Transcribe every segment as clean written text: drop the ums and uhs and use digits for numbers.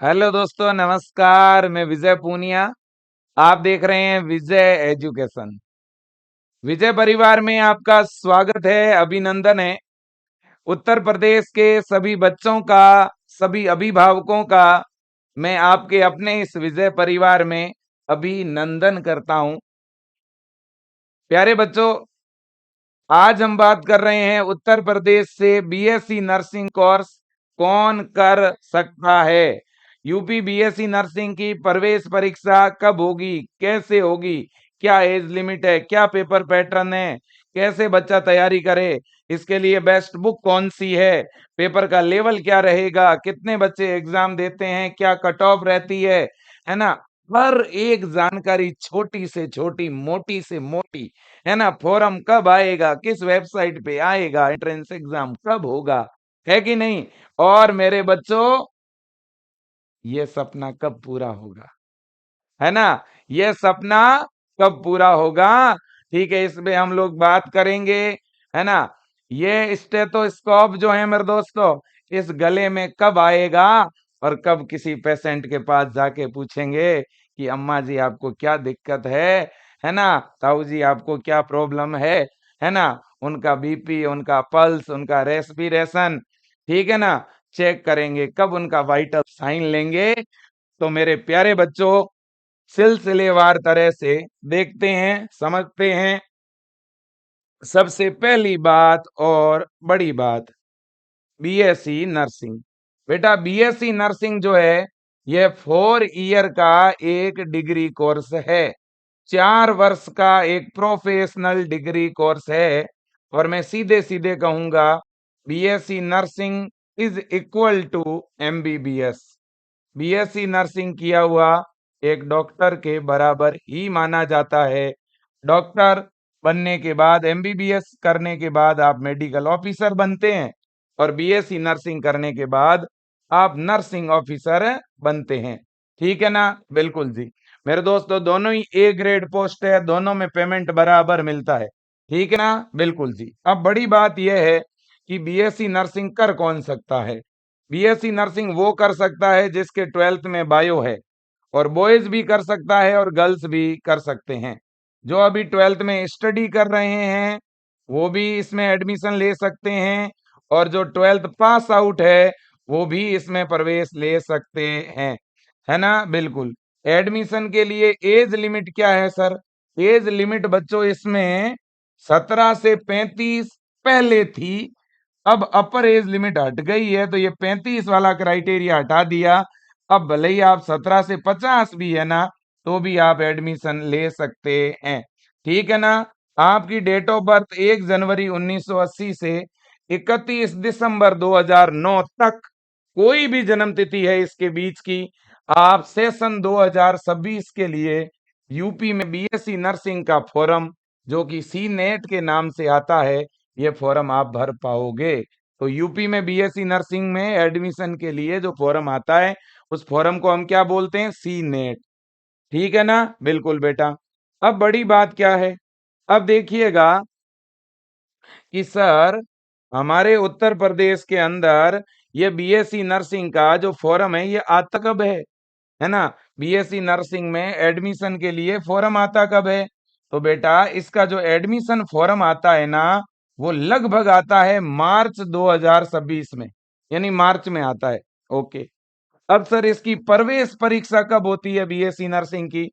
Hello दोस्तों, नमस्कार। मैं विजय पूनिया। आप देख रहे हैं विजय एजुकेशन। विजय परिवार में आपका स्वागत है, अभिनंदन है। उत्तर प्रदेश के सभी बच्चों का, सभी अभिभावकों का मैं आपके अपने इस विजय परिवार में अभिनंदन करता हूं। प्यारे बच्चों, आज हम बात कर रहे हैं उत्तर प्रदेश से बीएससी नर्सिंग कोर्स कौन कर सकता है। यूपी बीएससी नर्सिंग की प्रवेश परीक्षा कब होगी, कैसे होगी, क्या एज लिमिट है, क्या पेपर पैटर्न है, कैसे बच्चा तैयारी करे, इसके लिए बेस्ट बुक कौन सी है, पेपर का लेवल क्या रहेगा, कितने बच्चे एग्जाम देते हैं, क्या कट ऑफ रहती है ना। हर एक जानकारी, छोटी से छोटी, मोटी से मोटी, है ना। फॉर्म कब आएगा, किस वेबसाइट पे आएगा, एंट्रेंस एग्जाम कब होगा, है कि नहीं। और मेरे बच्चों, ये सपना कब पूरा होगा, है ना। ये सपना कब पूरा होगा, ठीक है, इस पे हम लोग बात करेंगे, है ना। ये स्टेथोस्कोप जो है मेरे दोस्तों, इस गले में कब आएगा और कब किसी पेशेंट के पास जाके पूछेंगे कि अम्मा जी आपको क्या दिक्कत है ना, ताऊ जी आपको क्या प्रॉब्लम है ना। उनका बीपी, उनका पल्स, उनका रेस्पिरेशन, ठीक है ना, चेक करेंगे, कब उनका वाइटल साइन लेंगे। तो मेरे प्यारे बच्चों, सिलसिलेवार तरह से देखते हैं, समझते हैं। सबसे पहली बात और बड़ी बात, बीएससी नर्सिंग। बेटा, बीएससी नर्सिंग जो है, यह 4 ईयर का एक डिग्री कोर्स है, 4 वर्ष का एक प्रोफेशनल डिग्री कोर्स है। और मैं सीधे सीधे कहूंगा, BSc nursing is equal to MBBS. BSc nursing किया हुआ एक डॉक्टर के बराबर ही माना जाता है। डॉक्टर बनने के बाद, एमबीबीएस करने के बाद आप मेडिकल ऑफिसर बनते हैं, और बीएससी नर्सिंग करने के बाद आप नर्सिंग ऑफिसर बनते हैं, ठीक है ना। बिल्कुल जी मेरे दोस्तों, दोनों ही ए ग्रेड पोस्ट है, दोनों में पेमेंट बराबर मिलता है, ठीक है ना। बिल्कुल जी। अब बड़ी बात यह है कि बीएससी नर्सिंग कर कौन सकता है। बीएससी नर्सिंग वो कर सकता है जिसके 12th में बायो है, और बॉयज भी कर सकता है और गर्ल्स भी कर सकते हैं। जो अभी 12th में स्टडी कर रहे हैं वो भी इसमें एडमिशन ले सकते हैं, और जो 12th पास आउट है वो भी इसमें प्रवेश ले सकते हैं, है ना। बिल्कुल। एडमिशन के लिए एज लिमिट क्या है सर? एज लिमिट बच्चों इसमें 17 से 35 पहले थी, अब अपर एज लिमिट हट गई है, तो ये 35 वाला क्राइटेरिया हटा दिया। अब भले ही आप 17 से 50 भी है ना, तो भी आप एडमिशन ले सकते हैं, ठीक है ना। आपकी डेट ऑफ बर्थ 1 जनवरी 1980 से 31 दिसंबर 2009 तक, कोई भी जन्म तिथि है इसके बीच की, आप सेशन 2026 के लिए यूपी में बीएससी नर्सिंग का फॉर्म, जो कि सी नेट के नाम से आता है, ये फॉर्म आप भर पाओगे। तो यूपी में बीएससी नर्सिंग में एडमिशन के लिए जो फॉर्म आता है, उस फॉर्म को हम क्या बोलते हैं? सी नेट, ठीक है ना। बिल्कुल बेटा। अब बड़ी बात क्या है, अब देखिएगा कि सर, हमारे उत्तर प्रदेश के अंदर ये बीएससी नर्सिंग का जो फॉर्म है, ये आता कब है ना। बीएससी नर्सिंग में एडमिशन के लिए फॉर्म आता कब है? तो बेटा, इसका जो एडमिशन फॉर्म आता है ना, वो लगभग आता है मार्च 2026 में, यानी मार्च में आता है। ओके। अब सर, इसकी प्रवेश परीक्षा कब होती है बीएससी नर्सिंग की?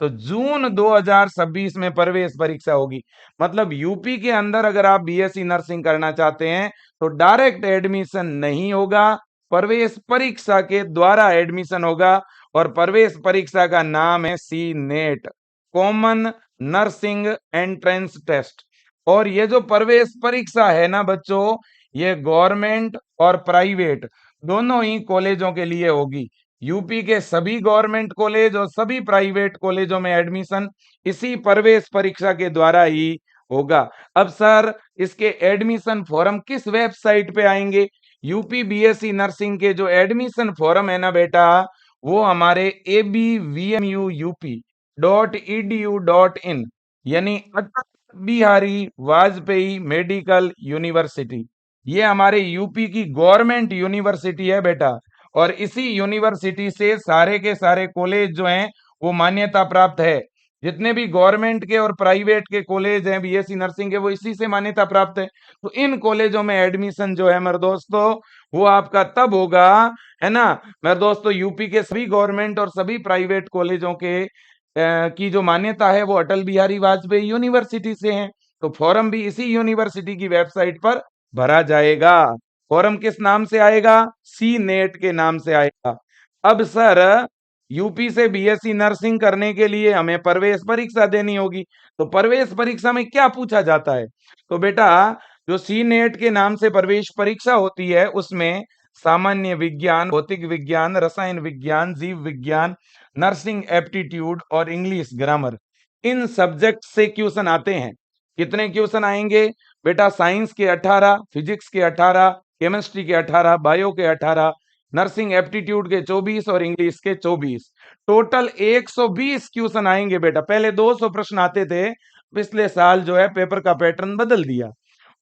तो जून 2026 में प्रवेश परीक्षा होगी। मतलब यूपी के अंदर अगर आप बीएससी नर्सिंग करना चाहते हैं तो डायरेक्ट एडमिशन नहीं होगा, प्रवेश परीक्षा के द्वारा एडमिशन होगा। और प्रवेश परीक्षा का नाम है C net, common nursing entrance test. और ये जो प्रवेश परीक्षा है ना बच्चों, ये गवर्नमेंट और प्राइवेट दोनों ही कॉलेजों के लिए होगी। यूपी के सभी गवर्नमेंट कॉलेज और सभी प्राइवेट कॉलेजों में एडमिशन इसी प्रवेश परीक्षा के द्वारा ही होगा। अब सर, इसके एडमिशन फॉर्म किस वेबसाइट पे आएंगे? यूपी बीएससी नर्सिंग के जो एडमिशन फॉर्म है ना बेटा, वो हमारे abvmuup.edu.in, यानी अटल बिहारी वाजपेयी मेडिकल यूनिवर्सिटी, ये हमारे यूपी की गवर्नमेंट यूनिवर्सिटी है बेटा। और इसी यूनिवर्सिटी से सारे के सारे कॉलेज जो हैं वो मान्यता प्राप्त है। जितने भी गवर्नमेंट के और प्राइवेट के कॉलेज हैं बीएससी नर्सिंग के, वो इसी से मान्यता प्राप्त है। तो इन कॉलेजों में एडमिशन जो है मेरे दोस्तों वो आपका तब होगा, है ना मेरे दोस्तों, यूपी के सभी गवर्नमेंट और सभी प्राइवेट कॉलेजों के की जो मान्यता है वो अटल बिहारी वाजपेयी यूनिवर्सिटी से है। तो फॉर्म भी इसी यूनिवर्सिटी की वेबसाइट पर भरा जाएगा। फॉर्म किस नाम से आएगा? सी नेट के नाम से आएगा। अब सर यूपी से बीएससी नर्सिंग करने के लिए हमें प्रवेश परीक्षा देनी होगी। तो प्रवेश परीक्षा में क्या पूछा जाता है? तो बेटा जो सी नेट के नाम से प्रवेश परीक्षा होती है उसमें सामान्य विज्ञान, भौतिक विज्ञान, रसायन विज्ञान, जीव विज्ञान, नर्सिंग एप्टीट्यूड और इंग्लिश ग्रामर, इन सब्जेक्ट से क्वेश्चन आते हैं। कितने क्वेश्चन आएंगे बेटा? साइंस के 18, फिजिक्स के 18, केमिस्ट्री के 18, बायो के 18, नर्सिंग एप्टीट्यूड के 24 और इंग्लिश के 24। टोटल 120 क्वेश्चन आएंगे बेटा। पहले 200 प्रश्न आते थे, पिछले साल जो है पेपर का पैटर्न बदल दिया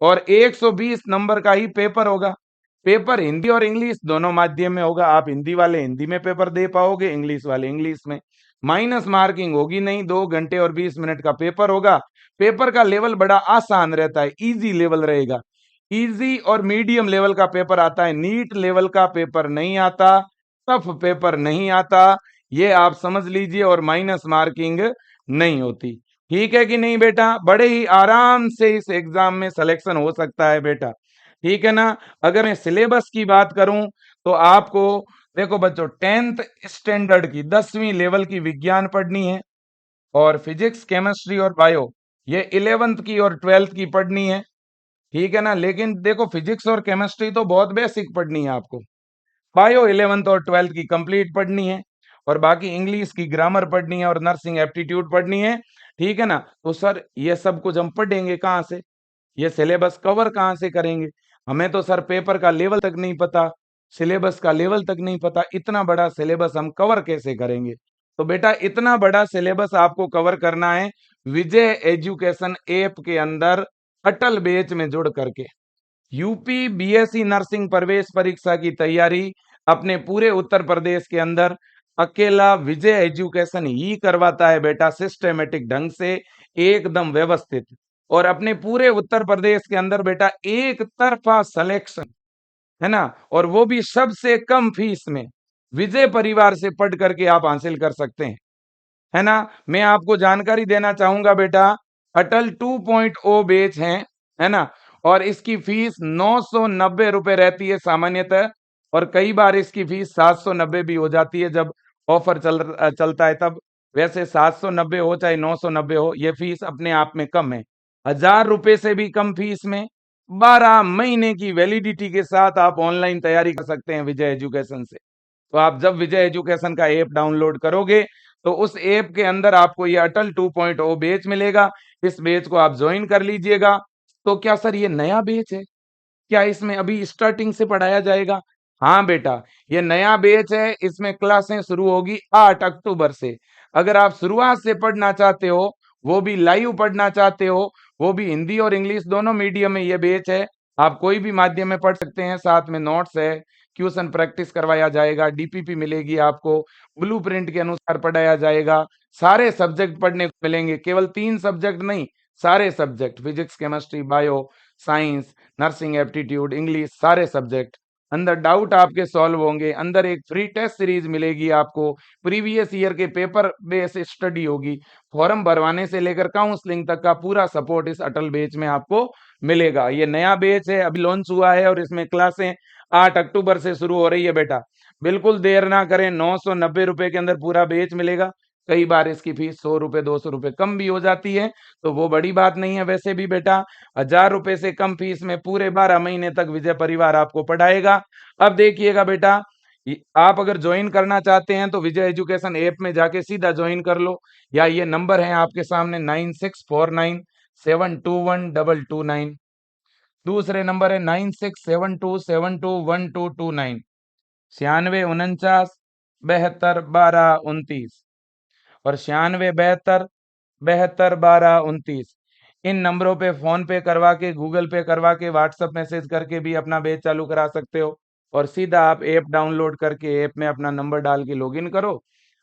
और 120 नंबर का ही पेपर होगा। पेपर हिंदी और इंग्लिश दोनों माध्यम में होगा। आप हिंदी वाले हिंदी में पेपर दे पाओगे, इंग्लिश वाले इंग्लिश में। माइनस मार्किंग होगी नहीं, 2 घंटे और 20 मिनट का पेपर होगा। पेपर का लेवल बड़ा आसान रहता है, इजी लेवल रहेगा। इजी और मीडियम लेवल का पेपर आता है, नीट लेवल का पेपर नहीं आता, टफ पेपर नहीं आता, ये आप समझ लीजिए। और माइनस मार्किंग नहीं होती। ठीक है कि नहीं बेटा? बड़े ही आराम से इस एग्जाम में सिलेक्शन हो सकता है बेटा। ठीक है ना? अगर मैं सिलेबस की बात करूं तो आपको देखो बच्चों, 10th स्टैंडर्ड की 10वीं लेवल की विज्ञान पढ़नी है और फिजिक्स, केमिस्ट्री और बायो ये 11th की और 12th की पढ़नी है। ठीक है ना? लेकिन देखो फिजिक्स और केमिस्ट्री तो बहुत बेसिक पढ़नी है आपको। बायो 11th और 12th की कंप्लीट पढ़नी है और बाकी इंग्लिश की ग्रामर पढ़नी है और नर्सिंग एप्टीट्यूड पढ़नी है। ठीक है ना? तो सर ये सब कुछ हम पढ़ेंगे कहाँ से? ये सिलेबस कवर कहाँ से करेंगे? हमें तो सर पेपर का लेवल तक नहीं पता, सिलेबस का लेवल तक नहीं पता, इतना बड़ा सिलेबस हम कवर कैसे करेंगे? तो बेटा इतना बड़ा सिलेबस आपको कवर करना है विजय एजुकेशन ऐप के अंदर अटल बैच में जुड़ करके। यूपी बीएससी नर्सिंग प्रवेश परीक्षा की तैयारी अपने पूरे उत्तर प्रदेश के अंदर अकेला विजय एजुकेशन ही करवाता है बेटा, सिस्टमेटिक ढंग से, एकदम व्यवस्थित। और अपने पूरे उत्तर प्रदेश के अंदर बेटा एक तरफा सिलेक्शन, है ना, और वो भी सबसे कम फीस में विजय परिवार से पढ़ करके आप हासिल कर सकते हैं, है ना। मैं आपको जानकारी देना चाहूंगा बेटा, अटल 2.0 बैच है ना, और इसकी फीस 990 रुपए रहती है सामान्यतः, और कई बार इसकी फीस 790 भी हो जाती है जब ऑफर चलता है तब। वैसे 790 हो चाहे 990 हो, ये फीस अपने आप में कम है। 1000 रुपए से भी कम फीस में 12 महीने की वैलिडिटी के साथ आप ऑनलाइन तैयारी कर सकते हैं विजय एजुकेशन से। तो आप जब विजय एजुकेशन का ऐप डाउनलोड करोगे तो उस ऐप के अंदर आपको ये अटल 2.0 बैच मिलेगा। इस बैच को आप ज्वाइन कर लीजिएगा। तो क्या सर ये नया बैच है? क्या इसमें अभी स्टार्टिंग से पढ़ाया जाएगा? हाँ बेटा, ये नया बैच है। इसमें क्लासें शुरू होगी 8 अक्टूबर से। अगर आप शुरुआत से पढ़ना चाहते हो, वो भी लाइव पढ़ना चाहते हो, वो भी हिंदी और इंग्लिश दोनों मीडियम में ये बैच है। आप कोई भी माध्यम में पढ़ सकते हैं, साथ में नोट्स है, क्वेश्चन प्रैक्टिस करवाया जाएगा, डीपीपी मिलेगी आपको, ब्लूप्रिंट के अनुसार पढ़ाया जाएगा। सारे सब्जेक्ट पढ़ने को मिलेंगे, केवल 3 सब्जेक्ट नहीं, सारे subject, physics, chemistry, bio, science, nursing aptitude, English, सारे सब्जेक्ट। अंदर डाउट आपके सॉल्व होंगे, अंदर एक फ्री टेस्ट सीरीज मिलेगी आपको, प्रीवियस ईयर के पेपर बेस स्टडी होगी, फॉर्म भरवाने से लेकर काउंसलिंग तक का पूरा सपोर्ट इस अटल बैच में आपको मिलेगा। ये नया बैच है, अभी लॉन्च हुआ है और इसमें क्लासें 8 अक्टूबर से शुरू हो रही है बेटा। बिल्कुल देर ना करें, 990 रुपए के अंदर पूरा बैच मिलेगा। कई बार इसकी फीस 100 रुपए 200 रुपए कम भी हो जाती है, तो वो बड़ी बात नहीं है। वैसे भी बेटा 1000 रुपए से कम फीस में पूरे 12 महीने तक विजय परिवार आपको पढ़ाएगा। अब देखिएगा बेटा, आप अगर ज्वाइन करना चाहते हैं तो विजय एजुकेशन ऐप में जाके सीधा ज्वाइन कर लो, या ये नंबर है आपके सामने 9649721229। दूसरे नंबर है 9672721229, 9649721229 और 9672721229। इन नंबरों पे फोन पे करवा के, गूगल पे करवा के, व्हाट्सएप मैसेज करके भी अपना बैच चालू करा सकते हो। और सीधा आप ऐप डाउनलोड करके ऐप में अपना नंबर डाल के लॉगिन करो,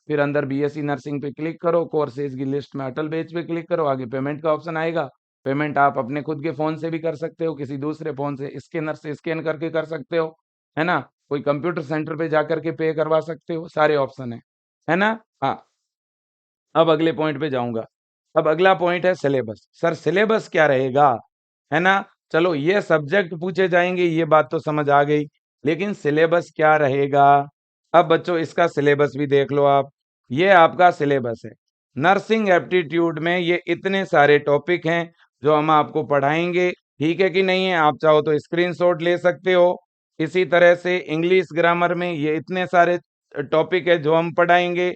फिर अंदर बीएससी नर्सिंग पे क्लिक करो, कोर्सेज की लिस्ट में अटल बैच पे क्लिक करो, आगे पेमेंट का ऑप्शन आएगा। पेमेंट आप अपने खुद के फ़ोन से भी कर सकते हो, किसी दूसरे फ़ोन से स्कैनर से स्कैन करके कर सकते हो, है ना? कोई कंप्यूटर सेंटर पे जाकर के पे करवा सकते हो, सारे ऑप्शन है ना? हाँ, अब अगले पॉइंट पे जाऊँगा। अब अगला पॉइंट है सिलेबस। सर सिलेबस क्या रहेगा? है ना? चलो ये सब्जेक्ट पूछे जाएँगे ये बात तो समझ आ गई, लेकिन सिलेबस क्या रहेगा? अब बच्चों इसका सिलेबस भी देख लो आप। ये आपका सिलेबस है। नर्सिंग एप्टीट्यूड में ये इतने सारे टॉपिक हैं जो हम आपको पढ़ाएँगे, ठीक है कि नहीं है? आप चाहो तो स्क्रीनशॉट ले सकते हो। इसी तरह से इंग्लिश ग्रामर में ये इतने सारे टॉपिक है जो हम पढ़ाएँगे।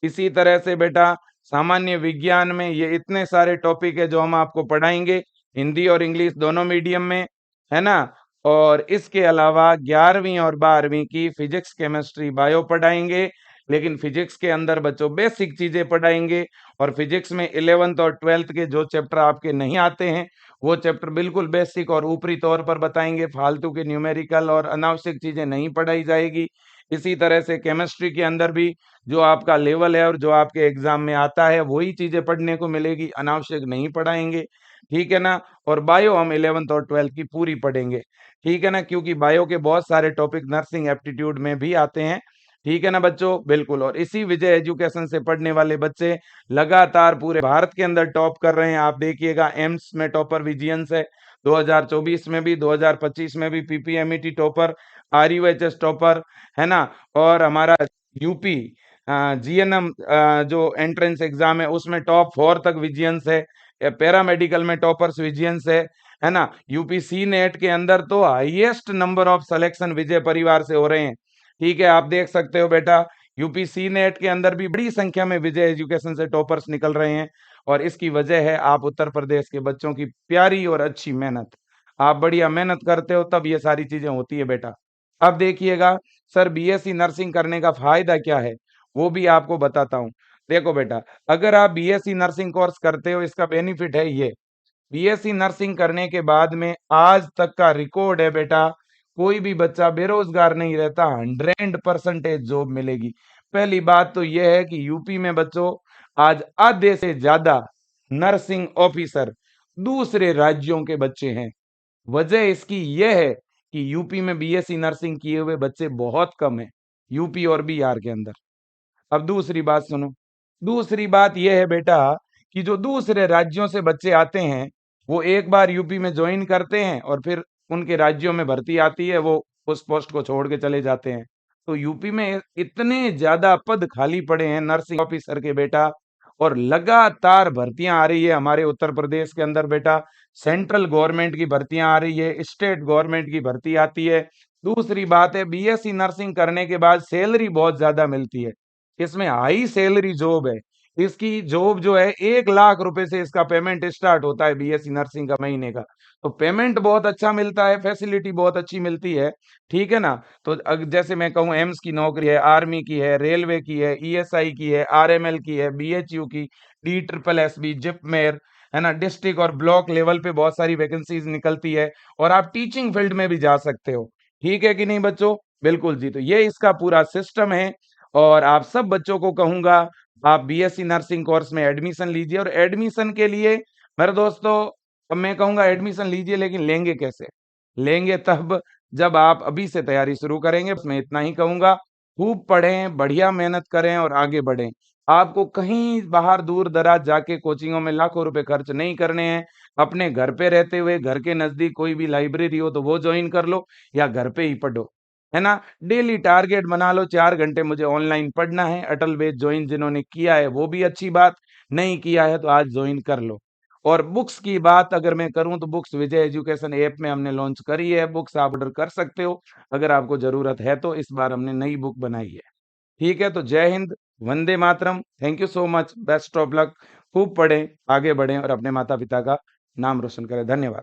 इसी तरह से बेटा सामान्य विज्ञान में ये इतने सारे टॉपिक है जो हम आपको पढ़ाएँगे, हिंदी और इंग्लिश दोनों मीडियम में, है ना? और इसके अलावा 11वीं और 12वीं की फिजिक्स, केमिस्ट्री, बायो पढ़ाएँगे, लेकिन फिजिक्स के अंदर बच्चों बेसिक चीज़ें पढ़ाएँगे और फिजिक्स में 11th और 12th के जो चैप्टर आपके नहीं आते हैं, वो चैप्टर बिल्कुल बेसिक और ऊपरी तौर पर बताएँगे, फालतू के न्यूमेरिकल और अनावश्यक चीज़ें नहीं पढ़ाई जाएगी। इसी तरह से केमिस्ट्री के अंदर भी जो आपका लेवल है और जो आपके एग्जाम में आता है वही चीजें पढ़ने को मिलेगी, अनावश्यक नहीं पढ़ाएंगे, ठीक है ना? और बायो हम 11th और 12th की पूरी पढ़ेंगे, ठीक है ना? क्योंकि बायो के बहुत सारे टॉपिक नर्सिंग एप्टीट्यूड में भी आते हैं, ठीक है ना बच्चों? बिल्कुल। और इसी विजय एजुकेशन से पढ़ने वाले बच्चे लगातार पूरे भारत के अंदर टॉप कर रहे हैं। आप देखिएगा एम्स में टॉपर विजियंस है, 2024 में भी, 2025 में भी पीपीएमईटी टॉपर, आरयूएचएस टॉपर, है ना? और हमारा यूपी जीएनएम जो एंट्रेंस एग्जाम है उसमें टॉप 4 तक विजियंस है, पैरामेडिकल में टॉपर्स विजियंस है ना? यूपी सी नेट के अंदर तो हाईएस्ट नंबर ऑफ सिलेक्शन विजय परिवार से हो रहे हैं, ठीक है? आप देख सकते हो बेटा यूपी सी नेट के अंदर भी बड़ी संख्या में विजय एजुकेशन से टॉपर्स निकल रहे हैं और इसकी वजह है आप उत्तर प्रदेश के बच्चों की प्यारी और अच्छी मेहनत। आप बढ़िया मेहनत करते हो तब ये सारी चीजें होती है बेटा। अब देखिएगा सर बीएससी नर्सिंग करने का फायदा क्या है, वो भी आपको बताता हूँ। देखो बेटा, अगर आप बीएससी नर्सिंग कोर्स करते हो इसका बेनिफिट है ये, बीएससी नर्सिंग करने के बाद में आज तक का रिकॉर्ड है बेटा, कोई भी बच्चा बेरोजगार नहीं रहता, 100% जॉब मिलेगी। पहली बात तो यह है कि यूपी में बच्चों आज आधे से ज्यादा नर्सिंग ऑफिसर दूसरे राज्यों के बच्चे हैं। वजह इसकी यह है कि यूपी में बीएससी नर्सिंग किए हुए बच्चे बहुत कम हैं, यूपी और बिहार के अंदर। अब दूसरी बात सुनो, दूसरी बात यह है बेटा कि जो दूसरे राज्यों से बच्चे आते हैं, वो एक बार यूपी में ज्वाइन करते हैं और फिर उनके राज्यों में भर्ती आती है, वो उस पोस्ट को छोड़ के चले जाते हैं। तो यूपी में इतने ज्यादा पद खाली पड़े हैं नर्सिंग ऑफिसर के बेटा, और लगातार भर्तियां आ रही है हमारे उत्तर प्रदेश के अंदर बेटा। सेंट्रल गवर्नमेंट की भर्तियां आ रही है, स्टेट गवर्नमेंट की भर्ती आती है। दूसरी बात है बीएससी नर्सिंग करने के बाद सैलरी बहुत ज्यादा मिलती है, इसमें हाई सैलरी जॉब है। इसकी जॉब जो है 1 लाख रुपए से इसका पेमेंट स्टार्ट होता है बीएससी नर्सिंग का महीने का। तो पेमेंट बहुत अच्छा मिलता है, फैसिलिटी बहुत अच्छी मिलती है, ठीक है ना? तो जैसे मैं कहूँ एम्स की नौकरी है, आर्मी की है, रेलवे की है, ईएसआई की है, आरएमएल की है, बीएचयू की, डी ट्रिपल एसबी, जिपमेर, है ना? डिस्ट्रिक्ट और ब्लॉक लेवल पे बहुत सारी वैकेंसीज निकलती है और आप टीचिंग फील्ड में भी जा सकते हो, ठीक है कि नहीं बच्चों? बिल्कुल जी। तो ये इसका पूरा सिस्टम है और आप सब बच्चों को कहूंगा आप बीएससी नर्सिंग कोर्स में एडमिशन लीजिए। और एडमिशन के लिए मेरे दोस्तों, अब मैं कहूंगा एडमिशन लीजिए, लेकिन लेंगे कैसे? लेंगे तब जब आप अभी से तैयारी शुरू करेंगे। बस मैं इतना ही कहूंगा, खूब पढ़ें, बढ़िया मेहनत करें और आगे बढ़ें। आपको कहीं बाहर दूर दराज जाके कोचिंगों में लाखों रुपए खर्च नहीं करने हैं। अपने घर पे रहते हुए घर के नजदीक कोई भी लाइब्रेरी हो तो वो ज्वाइन कर लो या घर पे ही पढ़ो, है ना? डेली टारगेट बना लो, 4 घंटे मुझे ऑनलाइन पढ़ना है। अटल बैच ज्वाइन जिन्होंने किया है वो भी अच्छी बात, नहीं किया है तो आज ज्वाइन कर लो। और बुक्स की बात अगर मैं करूं तो बुक्स विजय एजुकेशन ऐप में हमने लॉन्च करी है, बुक्स आप ऑर्डर कर सकते हो अगर आपको जरूरत है तो। इस बार हमने नई बुक बनाई है, ठीक है? तो जय हिंद, वंदे मातरम, thank you so much, best of luck. खूब पढ़ें, आगे बढ़ें और अपने माता पिता का नाम रोशन करें। धन्यवाद।